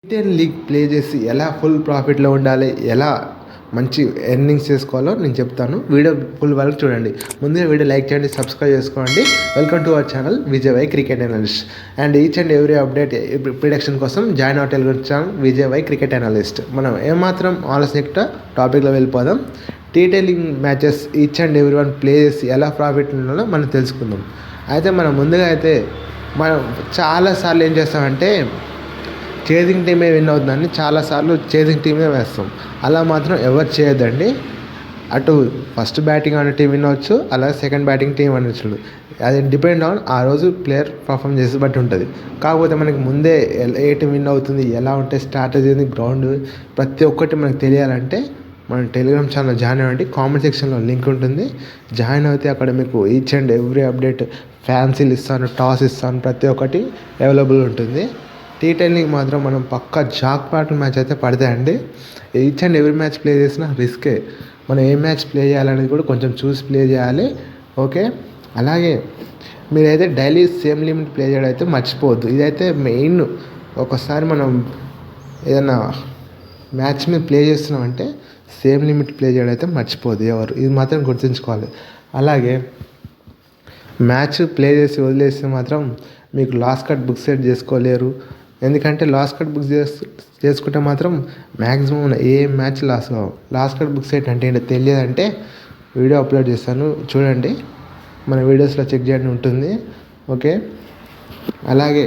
టీ10 league play చేసి ఎలా full ప్రాఫిట్లో ఉండాలి, ఎలా మంచి ఎర్నింగ్స్ చేసుకోవాలో నేను చెప్తాను. వీడియో ఫుల్ వరకు చూడండి. ముందుగా వీడియో లైక్ చేయండి, సబ్స్క్రైబ్ చేసుకోండి. Welcome to our channel Vijay cricket analyst. And each and every update prediction కోసం join our telegram channel Vijay cricket analyst. మనం ఏమాత్రం ఆలస్యంగా టాపిక్లో వెళ్ళిపోదాం. టీ10 league matches each and every one play చేసి ఎలా ప్రాఫిట్ ఉండాలో మనం తెలుసుకుందాం. అయితే మనం ముందుగా అయితే మనం చాలాసార్లు ఏం చేస్తామంటే చేజింగ్ టీమే విన్ అవుతుందని చాలాసార్లు చేజింగ్ టీమే వేస్తాం. అలా మాత్రం ఎవరు చేయొద్దండి. అటు ఫస్ట్ బ్యాటింగ్ అనే టీం విన్ అవ్వచ్చు, అలాగే సెకండ్ బ్యాటింగ్ టీం అనొచ్చు. అది డిపెండ్ ఆన్ ఆ రోజు ప్లేయర్ పర్ఫామ్ చేసి బట్టి ఉంటుంది. కాకపోతే మనకి ముందే ఏ టీం విన్ అవుతుంది, ఎలా ఉంటే స్ట్రాటజీ, గ్రౌండ్ ప్రతి ఒక్కటి మనకు తెలియాలంటే మన టెలిగ్రామ్ ఛానల్ జాయిన్ అవ్వండి. కామెంట్ సెక్షన్లో లింక్ ఉంటుంది. జాయిన్ అయితే అక్కడ మీకు ఈచ్ అండ్ ఎవ్రీ అప్డేట్, ఫ్యాన్సీలు ఇస్తాను, టాస్ ఇస్తాను, ప్రతి ఒక్కటి అవైలబుల్ ఉంటుంది. టీ10 లీగ్ మాత్రం మనం పక్కా జాక్ పాటల్ మ్యాచ్ అయితే పడతాయండి. Each and every match play చేసినా రిస్కే. మనం ఏ మ్యాచ్ ప్లే చేయాలనేది కూడా కొంచెం చూసి ప్లే చేయాలి. ఓకే, అలాగే మీరైతే డైలీ సేమ్ లిమిట్ ప్లే చేయడం అయితే మర్చిపోవద్దు. ఇదైతే మెయిన్. ఒకసారి మనం ఏదైనా మ్యాచ్ మీద ప్లే చేస్తున్నామంటే సేమ్ లిమిట్ ప్లే చేయడం అయితే మర్చిపోవద్దు ఎవరు. ఇది మాత్రం గుర్తుంచుకోవాలి. అలాగే మ్యాచ్ ప్లే చేసి వదిలేస్తే మాత్రం మీకు లాస్ట్ కట్ బుక్ సెట్ చేసుకోలేరు. ఎందుకంటే లాస్ట్ కట్ బుక్ చేసుకుంటే మాత్రం మ్యాక్సిమం ఏ మ్యాచ్ లాస్ కావు. లాస్ట్ కట్ బుక్ సెట్ అంటే ఏంటో తెలియదంటే వీడియో అప్లోడ్ చేస్తాను, చూడండి. మన వీడియోస్లో చెక్ చేయండి, ఉంటుంది. ఓకే, అలాగే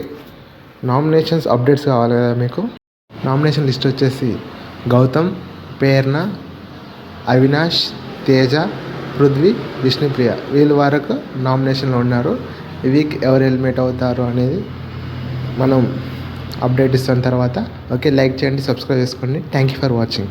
నామినేషన్స్ అప్డేట్స్ కావాలి కదా మీకు. నామినేషన్ లిస్ట్ వచ్చేసి గౌతమ్, ప్రేరణ, అవినాష్, తేజ, పృథ్వీ, విష్ణుప్రియ వీళ్ళ వరకు నామినేషన్లో ఉన్నారు. ఈ వీక్ ఎవరు ఎలిమినేట్ అవుతారు అనేది మనం అప్డేట్ ఇస్తున్న తర్వాత. ఓకే, లైక్ చేయండి, సబ్స్క్రైబ్ చేసుకోండి. Thank you for watching.